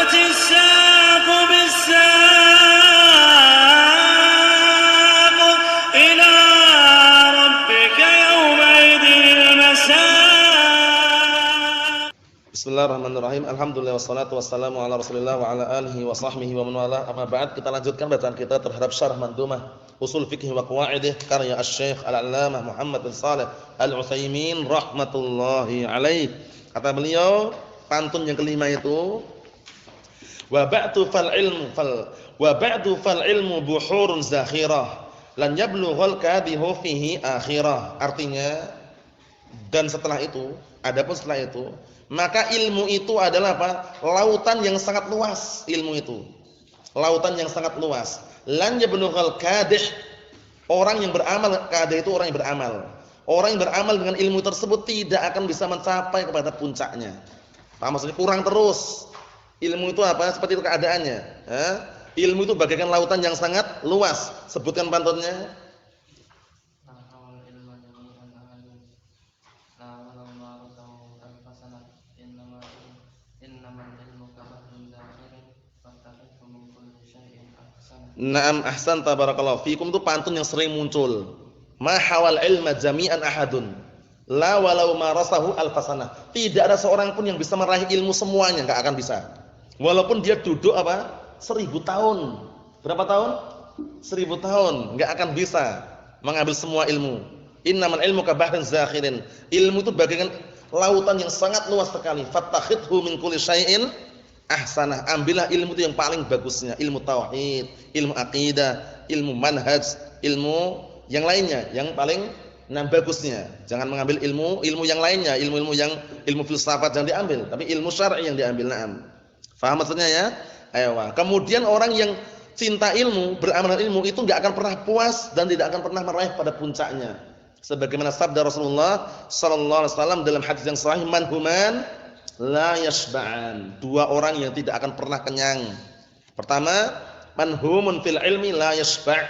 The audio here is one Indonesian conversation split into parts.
والتفت الساق بالساق إلى ربك يومئذ المساق. Bismillahirrahmanirrahim. Alhamdulillah wassalatu wassalamu ala Rasulillah wa ala alihi wa sahbihi wa man wala. Amma ba'd, kita lanjutkan bacaan kita terhadap syarah mandumah Usul Fiqh wa Qawaidih karya Asy-Syaikh Al-'Allamah Muhammad bin Shalih Al-Utsaimin rahmatullahi alaih. Kata beliau, pantun yang kelima itu wa ba'du fal ilmu buhurun zakhirah lan yablughal kadihu fihi akhirah. Artinya, dan setelah itu, adapun setelah itu, maka ilmu itu adalah apa? Lautan yang sangat luas. Ilmu itu lautan yang sangat luas. Lan yablughal kadih, orang yang beramal, kadih itu orang yang beramal. Orang yang beramal dengan ilmu tersebut tidak akan bisa mencapai kepada puncaknya. Paham maksudnya? Kurang terus. Ilmu itu apa? Seperti itu keadaannya. Ilmu itu bagaikan lautan yang sangat luas. Sebutkan pantunnya. Naam ahsanta barakallahu fikum, itu pantun yang sering muncul. Ma hawal ilma jami'an ahadun la walau ma rasahu alfasanah. Tidak ada seorang pun yang bisa meraih ilmu semuanya, enggak akan bisa. Walaupun dia duduk apa? 1000 tahun. Berapa tahun? 1000 tahun, enggak akan bisa mengambil semua ilmu. Innamal ilmu kabahrin zakhirin. Ilmu itu bagaikan lautan yang sangat luas sekali. Fattakhidhu min kulli syai'in ahsanah. Ambillah ilmu itu yang paling bagusnya, ilmu tauhid, ilmu akidah, ilmu manhaj, ilmu yang lainnya yang paling bagusnya. Jangan mengambil ilmu yang lainnya, ilmu filsafat jangan diambil, tapi ilmu syar'i yang diambil. Naam. Faham maksudnya ya? Ayo. Kemudian orang yang cinta ilmu, beramal ilmu itu enggak akan pernah puas dan tidak akan pernah meraih pada puncaknya. Sebagaimana sabda Rasulullah sallallahu alaihi wasallam dalam hadis yang sahih, man human la yashba'an. Dua orang yang tidak akan pernah kenyang. Pertama, manhumun fil ilmi la yashba'.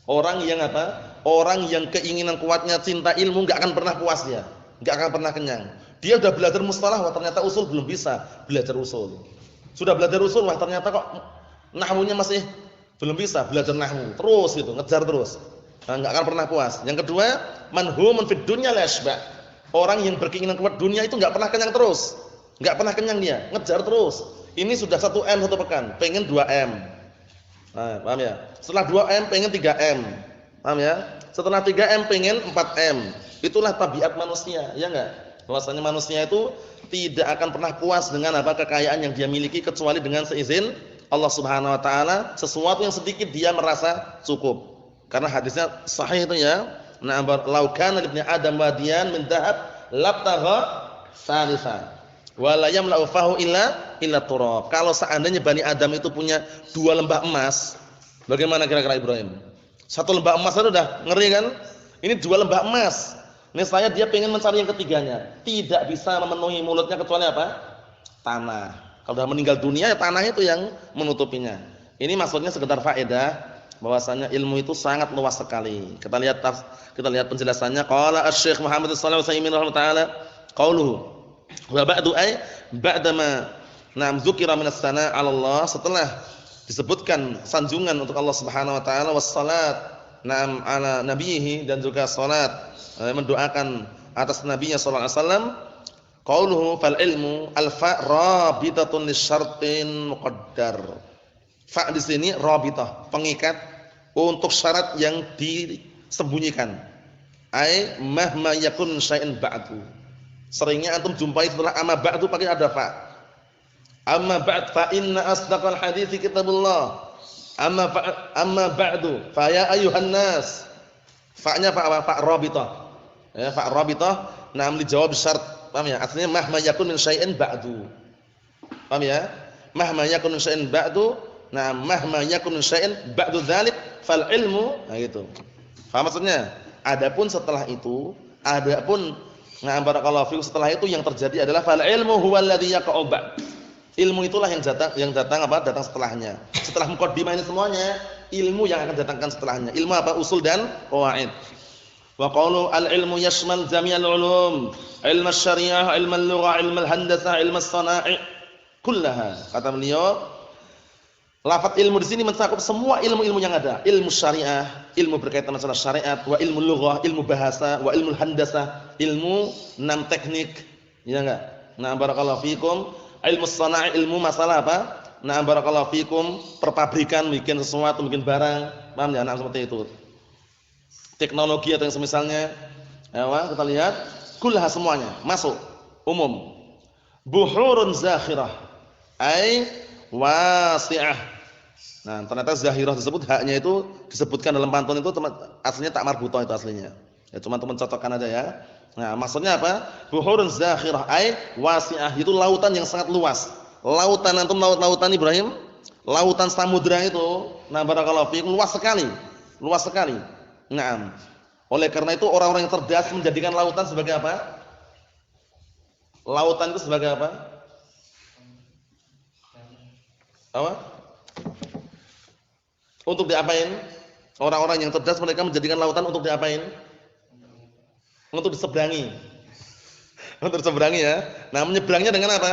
Orang yang apa? Orang yang keinginan kuatnya cinta ilmu enggak akan pernah puas dia, enggak akan pernah kenyang. Dia sudah belajar mustalah, wah ternyata usul belum bisa belajar usul. Sudah belajar usul, wah ternyata kok nahwunya masih belum bisa belajar nahwu. Terus gitu, ngejar terus. Nah, enggak akan pernah puas. Yang kedua, manhumun fid dunya la yashba'. Orang yang berkeinginan kuat dunia itu enggak pernah kenyang terus. Enggak pernah kenyang dia, ngejar terus. Ini sudah 1M satu pekan, pengen 2M. Nah, paham ya? Setelah 2M pengen 3M. Paham ya? Setelah 3M pengen 4M. Itulah tabiat manusia, ya enggak? Bahwasanya manusia itu tidak akan pernah puas dengan apa kekayaan yang dia miliki kecuali dengan seizin Allah Subhanahu wa taala. Sesuatu yang sedikit dia merasa cukup. Karena hadisnya sahih itu ya. Nah, law kana libni adam wadiyan min dhahab labtagha salisa wa la yamla'u fahu illa turab. Kalau seandainya Bani Adam itu punya 2 lembah emas, bagaimana kira-kira Ibrahim? 1 lembah emas itu udah ngeri kan? Ini 2 lembah emas. Niscaya dia pengen mencari yang ketiganya. Tidak bisa memenuhi mulutnya kecuali apa? Tanah. Kalau sudah meninggal dunia, ya tanah itu yang menutupinya. Ini maksudnya sekedar faedah bahwasanya ilmu itu sangat luas sekali. Kita lihat penjelasannya. Qala Asy-Syaikh Muhammad Shalih Al-Utsaimin rahimahullah, qauluhu wa ba'du ay ba'dama nam dzukira minas sana' 'ala Allah, setelah disebutkan sanjungan untuk Allah Subhanahu wa taala, wassalat nam 'ala nabiyhi, dan juga salat mendoakan atas nabinya sallallahu alaihi wasallam. Qauluhu fal ilmu al-fa rabitatun lisyartin muqaddar. Fa di sini rabitah, pengikat untuk syarat yang disembunyikan. Ai mahma yakun syai'in ba'du. Seringnya antum jumpai setelah amma ba'du pakai ada fa. Amma ba'd fa inna asdaqal hadiits kitabullah. Amma ba'du fa ya ayyuhan nas. Fa-nya fa apa? Fa rabitah. Ya, fa rabitah nam li jawab syarat. Paham ya? Artinya mahma yakun min syai'in ba'du. Paham ya? Mahma yakun min syai'in ba'du. Nah, mahma yakun min syai'in ba'du dzalik fal ilmu. Nah gitu. Paham maksudnya? Adapun setelah itu, barakallahu fikum, setelah itu yang terjadi adalah fal ilmu huwal ladzi yaqa'u ba'd. Ilmu itulah yang datang setelahnya. Setelah muqaddimah ini semuanya, ilmu yang akan datangkan setelahnya. Ilmu apa? Usul dan qawaid. Wa qalu al-ilmu yashmal jami'al ulum, ilmu syariah, ilmu lughah, ilmu handasah, ilmu sana'i. kullaha. Kata beliau, lafaz ilmu di sini mencakup semua ilmu-ilmu yang ada. Ilmu syariah, ilmu berkaitan masalah syariat, wa ilmu lughah, ilmu bahasa, wa ilmu handasah, ilmu teknik. Ya enggak? Nah, barakallahu fikum. Ilmu shana', ilmu masalah apa? Nah, barakallahu fikum, perpabrikan, bikin sesuatu, bikin barang. Paham ya? Nah, seperti itu. Teknologi atau yang semisalnya. Ayo, kita lihat, kullaha semuanya masuk, umum. Buhurun zakhirah, ai wasi'ah. Nah, ternyata zahirah disebut, haknya itu disebutkan dalam pantun itu aslinya tak marbutoh itu aslinya. Ya cuma teman cocokkan aja ya. Nah, maksudnya apa? Buhurun zakhirah ai wasi'ah, itu lautan yang sangat luas. Lautan antum lautan Ibrahim, lautan samudra itu, nah barakallahu fiikum, luas sekali. Luas sekali. Naam. Oleh karena itu orang-orang yang cerdas menjadikan lautan sebagai apa? Lautan itu sebagai apa? Apa? Untuk diapain? Orang-orang yang cerdas mereka menjadikan lautan untuk diapain? Untuk diseberangi. Untuk diseberangi ya. Nah, menyeberangnya dengan apa?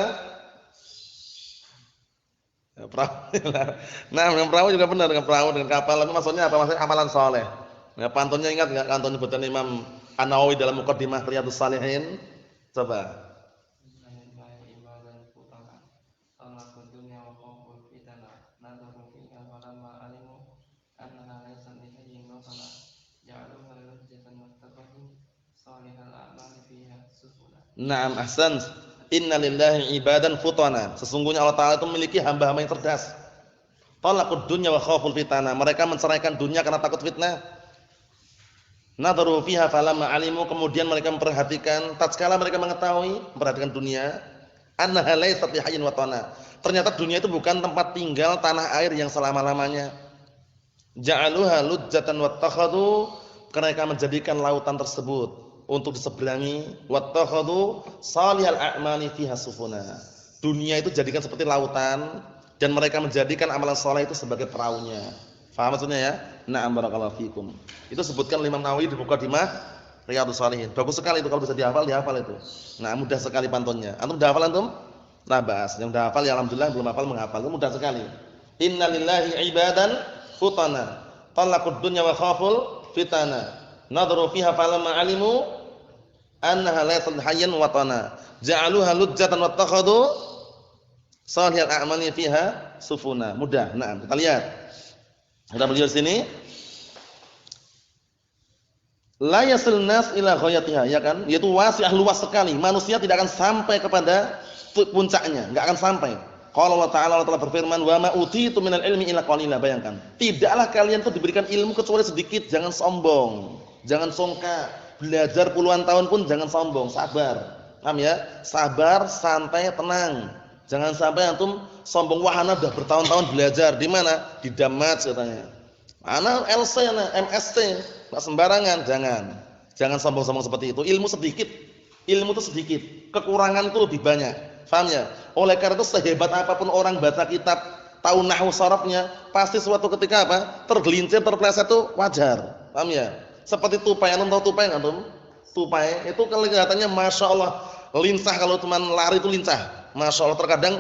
Ya, perahu. Nah, dengan perahu juga benar, dengan perahu, dengan kapal. Itu maksudnya apa? Maksudnya amalan soleh. Ya, pantunnya ingat enggak pantun nyebutan Imam An-Nawawi dalam Muqaddimah Riyadhus Shalihin? Coba. Naam, ahsan. Inna lillahi ibadan futana. Sesungguhnya Allah Ta'ala itu memiliki hamba-hamba yang cerdas. Talaqud dunya wa khaful fitnah. Mereka menceraikan dunia karena takut fitnah. Nadharu fiha falamma alimu, kemudian mereka memperhatikan, tatkala mereka mengetahui, memperhatikan dunia, annaha laysat bihayyin wa tana. Ternyata dunia itu bukan tempat tinggal tanah air yang selama-lamanya. Ja'aluha lujjatan wattakhadhu, mereka menjadikan lautan tersebut untuk diseberangi, wattakhadhu salihal a'mali fiha sufuna. Dunia itu jadikan seperti lautan dan mereka menjadikan amalan saleh itu sebagai perahunya. Faham maksudnya ya? Na'am, barakallahu fikum. Itu sebutkan Imam Nawawi di Muqaddimah Riyadhus Shalihin. Bagus sekali itu kalau bisa dihafal itu. Nah, mudah sekali pantunnya. Antum udah hafal antum? Nah, bahas. Yang udah hafal ya alhamdulillah, belum hafal menghafal. Itu mudah sekali. Innalillahi ibadan futana. Talaqud dunya wa khaful fitana. Nadharu fiha falamma alimu annaha laysat hayyan wa tana. Ja'aluha lujjatan wattakhadhu salihal a'mali fiha sufuna. Mudah. Nah, kita lihat. Kita belajar sini. La yasil nas ila ghayatiha, ya kan? Yaitu wasi'ah, luas sekali. Manusia tidak akan sampai kepada puncaknya, enggak akan sampai. Qala Allah Ta'ala, Allah Ta'ala berfirman, "Wa ma utitu minal ilmi illa qalila." Bayangkan. Tidaklah kalian itu diberikan ilmu kecuali sedikit, jangan sombong. Jangan songkak. Belajar puluhan tahun pun jangan sombong, sabar. Paham ya? Sabar, santai, tenang. Jangan sampai antum sombong, wah ana udah bertahun-tahun belajar. Di mana? Di Damat katanya. Ana LC, ana MSc, enggak sembarangan, jangan. Jangan sombong-sombong seperti itu. Ilmu sedikit. Ilmu itu sedikit, kekurangan itu lebih banyak. Paham ya? Oleh karena itu sehebat apapun orang baca kitab, tahu nahwu sharafnya, pasti suatu ketika apa? Tergelincir, terpeleset itu wajar. Paham ya? Seperti tupai, antum tahu tupai enggak antum? Tupai itu kelihatannya Masya Allah lincah, kalau teman lari itu lincah. Masya Allah, terkadang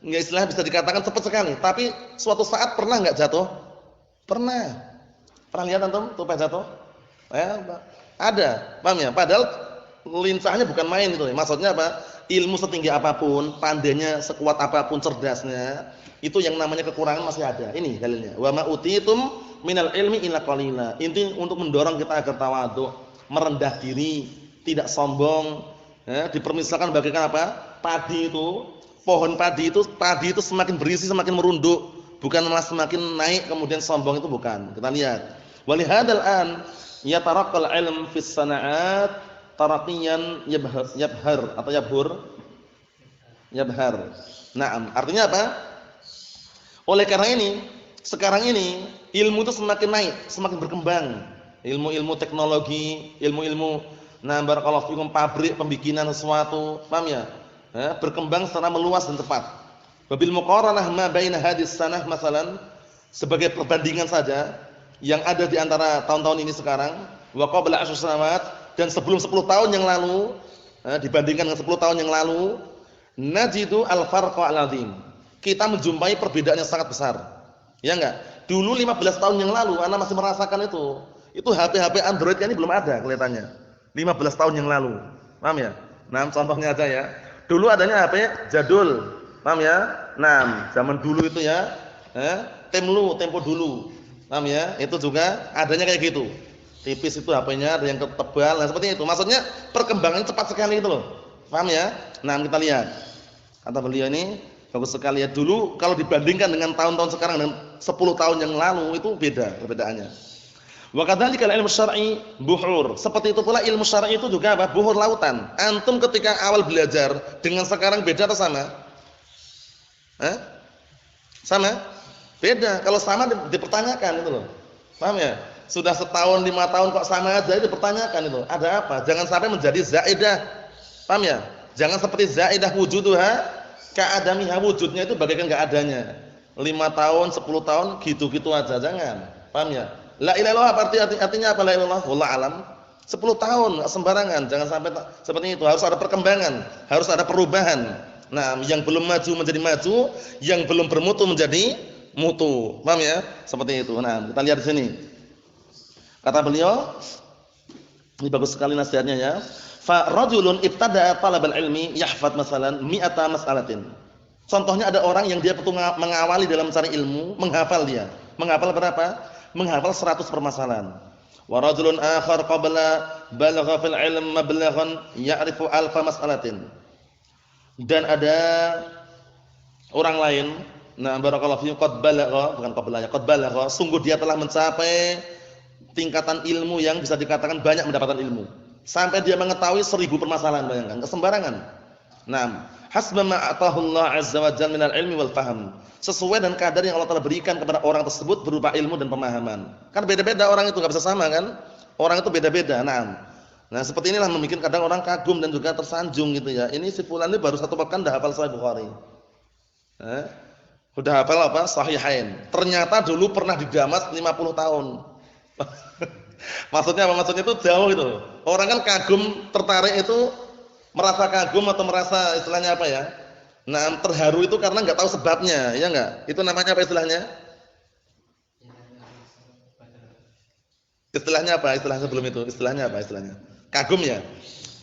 nggak istilah bisa dikatakan cepat sekali, tapi suatu saat pernah nggak jatuh? Pernah. Pernah lihat antum tupai jatuh? Ya, ada. Paham ya? Padahal lincahnya bukan main itu. Maksudnya apa? Ilmu setinggi apapun, pandainya sekuat apapun, cerdasnya, itu yang namanya kekurangan masih ada. Ini dalilnya. Wa ma utitum minal ilmi illa qalila. Inti untuk mendorong kita agar tawadhu, merendah diri, tidak sombong. Ya, dipermisalkan bagaikan apa? Padi itu, pohon padi itu semakin berisi semakin merunduk, bukan malah semakin naik kemudian sombong, itu bukan. Kita lihat. Walihadzal an yataraqqal ilm fis sana'at taraqiyan yabhar atau yabhar. Naam, artinya apa? Oleh karena ini, sekarang ini ilmu itu semakin naik, semakin berkembang. Ilmu-ilmu teknologi, ilmu-ilmu barakallahu fikum, pabrik pembikinan sesuatu, paham ya? Berkembang secara meluas dan cepat. Wabil muqaranah ma baina hadis sanah masalan, sebagai perbandingan saja yang ada di antara tahun-tahun ini sekarang, wa qabla 10 sanawat, dan sebelum 10 tahun yang lalu, dibandingkan dengan 10 tahun yang lalu, najidu al-farqa al-'azim. Kita menjumpai perbedaan yang sangat besar. Ya enggak? Dulu 15 tahun yang lalu ana masih merasakan itu. Itu HP-HP Android ini belum ada kelihatannya. 15 tahun yang lalu. Paham ya? Nah, contohnya aja ya. Dulu adanya HP jadul. Paham ya? Nah, zaman dulu itu ya, Tempo dulu. Paham ya? Itu juga adanya kayak gitu. Tipis itu HP-nya, ada yang tebal, nah seperti itu. Maksudnya perkembangannya cepat sekali itu loh. Paham ya? Nah, kita lihat. Kata beliau ini bagus sekali ya. Dulu kalau dibandingkan dengan tahun-tahun sekarang dengan 10 tahun yang lalu itu beda perbedaannya. Wa kadzalika ilmu syar'i buhur. Seperti itu pula ilmu syar'i itu juga apa? Buhur lautan. Antum ketika awal belajar dengan sekarang beda atau sama? Sama? Beda. Kalau sama dipertanyakan itu loh. Paham ya? Sudah setahun 5 tahun kok sama aja itu dipertanyakan itu. Ada apa? Jangan sampai menjadi zaidah. Paham ya? Jangan seperti zaidah wujuduha ka'adamiha, wujudnya itu bagaikan enggak adanya. 5 tahun, 10 tahun gitu-gitu aja, jangan. Paham ya? La ilaha illallah artinya apa la ilaha illallah? Wallahu alam. 10 tahun enggak sembarangan, jangan sampai seperti itu. Harus ada perkembangan, harus ada perubahan. Nah, yang belum maju menjadi maju, yang belum bermutu menjadi mutu. Paham ya? Seperti itu. Nah, kita lihat di sini. Kata beliau, ini bagus sekali nasihatnya ya. Fa rajulun ibtada'a talabal ilmi yahfad masalan mi'ata mas'alatin. Contohnya ada orang yang dia mengawali dalam mencari ilmu, menghafal dia. Menghafal berapa? Menghafal 100 permasalahan. Wa rajulun akhar qabla balagha fil ilm mablaghan ya'rifu alfa mas'alatin. Dan ada orang lain, nah barakallahu fiikum qad balagha, bukan qabla ya, qad balagha, sungguh dia telah mencapai tingkatan ilmu yang bisa dikatakan banyak mendapatkan ilmu. Sampai dia mengetahui 1000 permasalahan, bayangkan, kesembarangan. Naam, hasba ma atahu Allah azza wa jalla minal ilmi wal faham. Sesuai dan kadar yang Allah telah berikan kepada orang tersebut berupa ilmu dan pemahaman. Kan beda-beda orang itu, enggak bisa sama kan? Orang itu beda-beda. Naam. Nah, seperti inilah membuat kadang orang kagum dan juga tersanjung gitu ya. Ini si fulan ini baru 1 pekan dah hafal Sahih Bukhari. Udah hafal apa? Sahihain. Ternyata dulu pernah di Damas 50 tahun. Maksudnya apa? Maksudnya itu jauh itu. Orang kan kagum, tertarik itu merasa kagum atau merasa istilahnya apa ya? Nah, terharu itu karena enggak tahu sebabnya, ya enggak? Itu namanya apa istilahnya? Istilahnya apa? Istilah sebelum itu, istilahnya apa istilahnya? Kagum ya.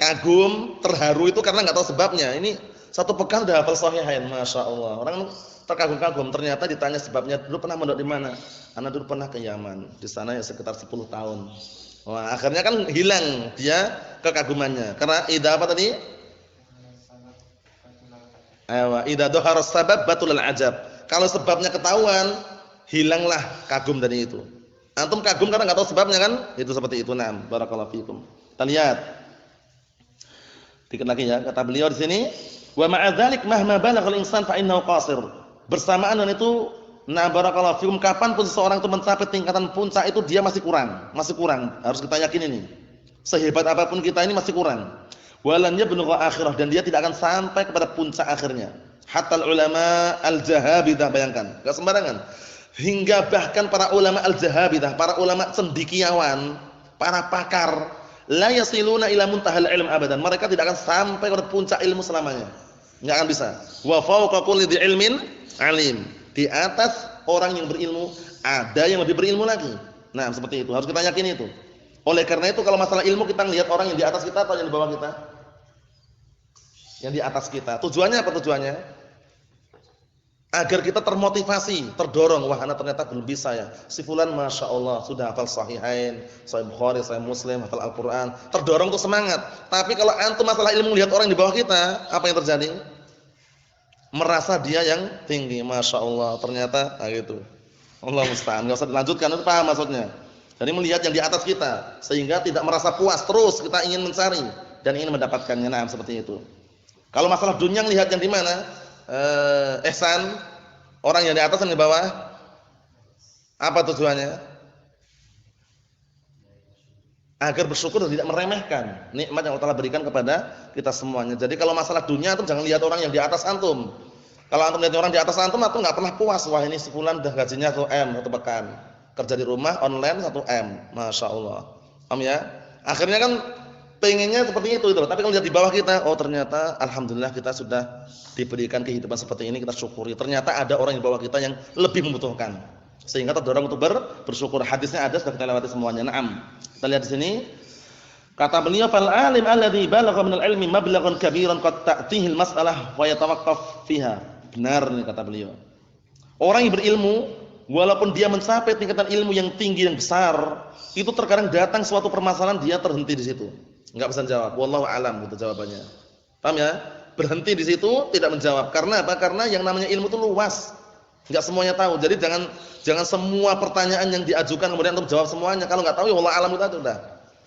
Kagum, terharu itu karena enggak tahu sebabnya. Ini 1 pekan udah hafal Sahihain, Masya Allah. Orang terkagum-kagum, ternyata ditanya sebabnya, dulu pernah mondok di mana? Anak dulu pernah ke Yaman. Di sana ya sekitar 10 tahun. Wah, akhirnya kan hilang dia kekagumannya. Karena idza apa tadi? Idza dhahara sabab batul al-ajab. Kalau sebabnya ketahuan, hilanglah kagum dari itu. Antum kagum karena enggak tahu sebabnya kan? Itu seperti itu. Naam, barakallahu fikum. Kita lihat. Dikit lagi ya, kata beliau di sini, wa ma'a dzalik mahma balaghal insan fa innahu qasir. Bersamaan dengan itu, nah barakallahu fikum, kapanpun seseorang itu mencapai tingkatan puncak itu dia masih kurang. Harus kita yakin ini. Sehebat apapun kita ini masih kurang. Walan yablugha akhirah, dan dia tidak akan sampai kepada puncak akhirnya. Hatta ulama al-jahabidah, bayangkan, enggak sembarangan. Hingga bahkan para ulama al-jahabidah, para ulama cendekiawan, para pakar, la yasiluna ila muntahal ilm abadan. Mereka tidak akan sampai kepada puncak ilmu selamanya. Enggak akan bisa. Wa fawqa kulli dzi ilmin alim. Di atas orang yang berilmu ada yang lebih berilmu lagi. Nah, seperti itu. Harus kita yakini itu. Oleh karena itu kalau masalah ilmu kita lihat orang yang di atas kita atau yang di bawah kita? Yang di atas kita. Tujuannya apa tujuannya? Agar kita termotivasi, terdorong, wah anak ternyata belum bisa ya. Si fulan Masya Allah sudah hafal Sahihain, Sahih Bukhari, Sahih Muslim, hafal Al-Quran. Terdorong untuk semangat. Tapi kalau antum masalah ilmu lihat orang di bawah kita, apa yang terjadi? Merasa dia yang tinggi, Masya Allah. Ternyata gitu. Allah musta'an. Gak usah dilanjutkan, itu paham maksudnya. Jadi melihat yang di atas kita, sehingga tidak merasa puas, terus kita ingin mencari dan ingin mendapatkannya. Nah, seperti itu. Kalau masalah dunia lihat yang di mana? Ihsan, orang yang di atas dan di bawah. Apa tujuannya? Agar bersyukur dan tidak meremehkan nikmat yang Allah Ta'ala berikan kepada kita semuanya. Jadi kalau masalah dunia antum jangan lihat orang yang di atas antum. Kalau antum lihat orang di atas antum enggak pernah puas. Wah, ini sebulan udah gajinya 1 M 1 pekan. Kerja di rumah online 1 M. Masya Allah. Paham ya? Akhirnya kan pengennya seperti itu gitu. Tapi kalau lihat di bawah kita, oh ternyata alhamdulillah kita sudah diberikan kehidupan seperti ini, kita syukuri. Ternyata ada orang di bawah kita yang lebih membutuhkan. Sehingga terdorong untuk bersyukur. Hadisnya ada, sudah kita lewati semuanya. Naam. Kita lihat di sini. Kata beliau, "Fal alim alladhi balagha minal ilmi mablaghan kabiran qad ta'tihi al-mas'alah wa yatawaqqaf fiha." Benar nih kata beliau. Orang yang berilmu, walaupun dia mencapai tingkatan ilmu yang tinggi yang besar, itu terkadang datang suatu permasalahan dia terhenti di situ. Enggak bisa jawab. Wallahu alam gitu jawabannya. Paham ya? Berhenti di situ, tidak menjawab. Karena apa? Karena yang namanya ilmu itu luas. Enggak semuanya tahu. Jadi jangan semua pertanyaan yang diajukan kemudian untuk jawab semuanya. Kalau enggak tahu ya wallahu alam itu udah.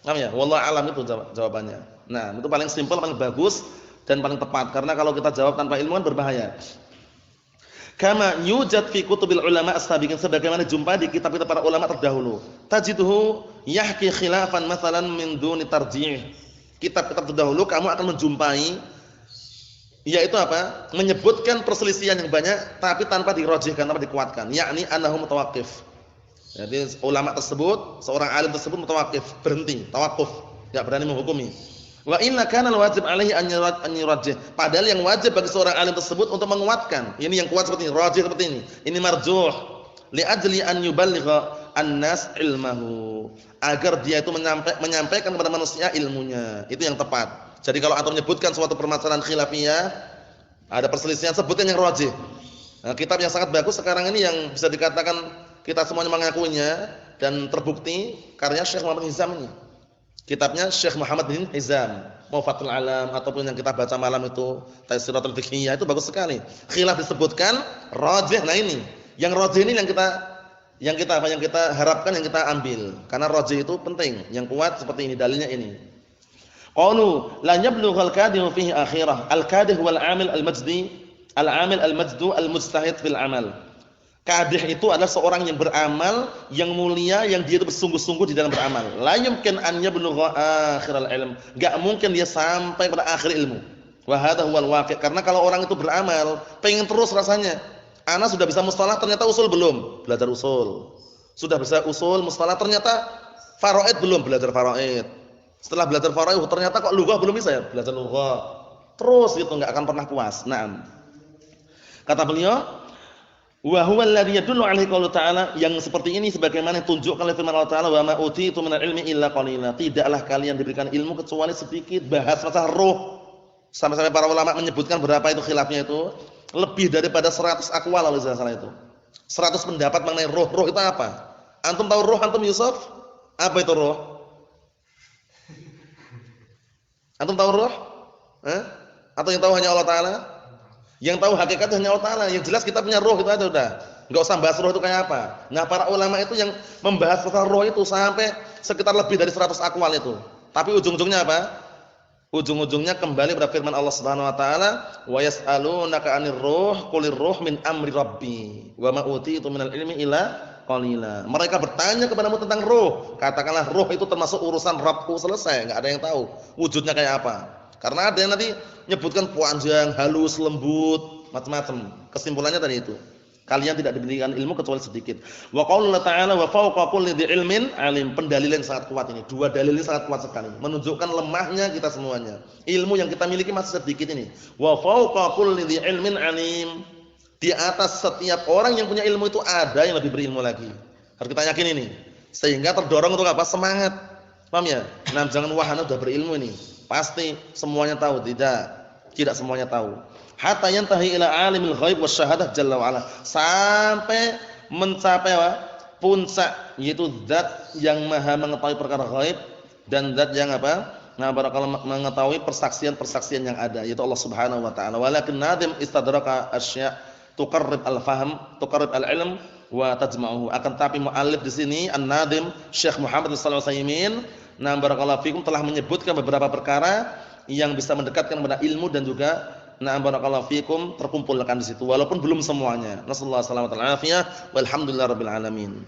Paham ya? Wallahu alam itu jawabannya. Nah, itu paling simpel, paling bagus dan paling tepat. Karena kalau kita jawab tanpa ilmu kan berbahaya. Kama yujad fi kutubil ulama as-sabiqin, sebagaimana jumpa di kitab-kitab para ulama terdahulu. Tajiduhu yahki khilafan mathalan min duni tarjih. Kitab-kitab terdahulu kamu akan menjumpai yaitu apa? Menyebutkan perselisihan yang banyak tapi tanpa dirajihkan, tanpa dikuatkan. Yakni annahu mutawaqqif. Jadi ulama tersebut, seorang alim tersebut mutawaqqif, berhenti, tawakuf, enggak berani menghukumi. Wa inna kana al-wajib alaihi an yurajjih. Padahal yang wajib bagi seorang alim tersebut untuk menguatkan. Ini yang kuat seperti ini, rajih seperti ini. Ini marjuh. Li ajli an yuballigha an-nas ilmahu. Agar dia itu menyampaikan kepada manusia ilmunya. Itu yang tepat. Jadi kalau antum menyebutkan suatu permasalahan khilafiyah, ada perselisihan, sebutkan yang rajih. Nah, kitab yang sangat bagus sekarang ini yang bisa dikatakan kita semuanya mengakuinya dan terbukti karya Syekh Muhammad Hizam ini. Kitabnya Syekh Muhammad bin Hizam, Mufathul Alam, ataupun yang kita baca malam itu Taisiratul Fiqhiyah, itu bagus sekali. Khilaf disebutkan, rajih. Nah ini, yang rajih ini yang kita harapkan, yang kita ambil. Karena rajih itu penting, yang kuat seperti ini, dalilnya ini. Qalu la yablughal kadihu fihi akhirah. Al-kadih wal 'amil al-majdi, al-'amil al-majdu al-mujtahid fil 'amal. Kadih itu adalah seorang yang beramal, yang mulia, yang dia itu bersungguh-sungguh di dalam beramal. La yumkin an yablugha akhiral ilm. Enggak mungkin dia sampai pada akhir ilmu. Wa hadha huwal waqi'. Karena kalau orang itu beramal, pengen terus rasanya. Ana sudah bisa mustalah, ternyata usul belum, belajar usul. Sudah bisa usul, mustalah, ternyata faraid belum, belajar faraid. Setelah belajar faraid, ternyata kok lughah belum bisa ya, belajar lughah. Terus gitu, enggak akan pernah puas. Naam. Kata beliau, wa huwa alladhi yadullu 'alaihi qaulu ta'ala, yang seperti ini sebagaimana ditunjukkan oleh firman Allah Ta'ala, wa ma utitu minal ilmi illa qalila. Tidaklah kalian diberikan ilmu kecuali sedikit. Bahas masalah ruh. Sampai-sampai para ulama menyebutkan berapa itu khilafnya itu, lebih daripada 100 aqwal kalau tidak salah itu. 100 pendapat mengenai ruh. Ruh itu apa? Antum tahu ruh antum Yusuf? Apa itu ruh? Antum tahu ruh? Atau yang tahu hanya Allah Ta'ala? Yang tahu hakikatnya hanya Allah Ta'ala. Yang jelas kita punya roh itu aja udah. Enggak usah bahas roh itu kayak apa. Nah, para ulama itu yang membahas tentang roh itu sampai sekitar lebih dari 100 aqwal itu. Tapi ujung-ujungnya apa? Ujung-ujungnya kembali pada firman Allah Subhanahu wa taala, "Wa yas'alunaka 'anir ruh, qulir ruh min amri rabbi, wa ma utitu minal ilmi illa qalila." Mereka bertanya kepadamu tentang roh. Katakanlah roh itu termasuk urusan Rabbku, selesai, enggak ada yang tahu wujudnya kayak apa. Karena ada yang nanti nyebutkan panjang, halus, lembut, macam-macam. Kesimpulannya tadi itu. Kalian tidak diberikan ilmu kecuali sedikit. Wa qaulullah ta'ala wa fawqa kulli dzi ilmin alim. Pendalilan yang sangat kuat ini. Dua dalil ini sangat kuat sekali. Menunjukkan lemahnya kita semuanya. Ilmu yang kita miliki masih sedikit ini. Wa fawqa kulli dzi ilmin alim. Di atas setiap orang yang punya ilmu itu ada yang lebih berilmu lagi. Harus kita yakin ini. Sehingga terdorong untuk apa? Semangat. Paham ya? Nah, jangan wahana sudah berilmu ini. Pasti semuanya tahu, tidak semuanya tahu. Hatta yantahi ila alimil ghaib wasyahadah jalla wa ala, sampai mencapai apa? Puncak, yaitu zat yang maha mengetahui perkara ghaib dan zat yang apa? Nah, barakallahu mengetahui persaksian-persaksian yang ada, yaitu Allah Subhanahu wa taala. Walakin nadim istadraka asya' tuqarrib al-fahm, tuqarrib al-ilm wa tajma'uhu. Akan tapi muallif di sini an-nadim Syekh Muhammad sallallahu alaihi wasallam, nah barakallahu fikum, telah menyebutkan beberapa perkara yang bisa mendekatkan kepada ilmu dan juga nah barakallahu fikum terkumpulkan di situ walaupun belum semuanya. Nasallahu alaihi wasallam walhamdulillahirabbil alamin.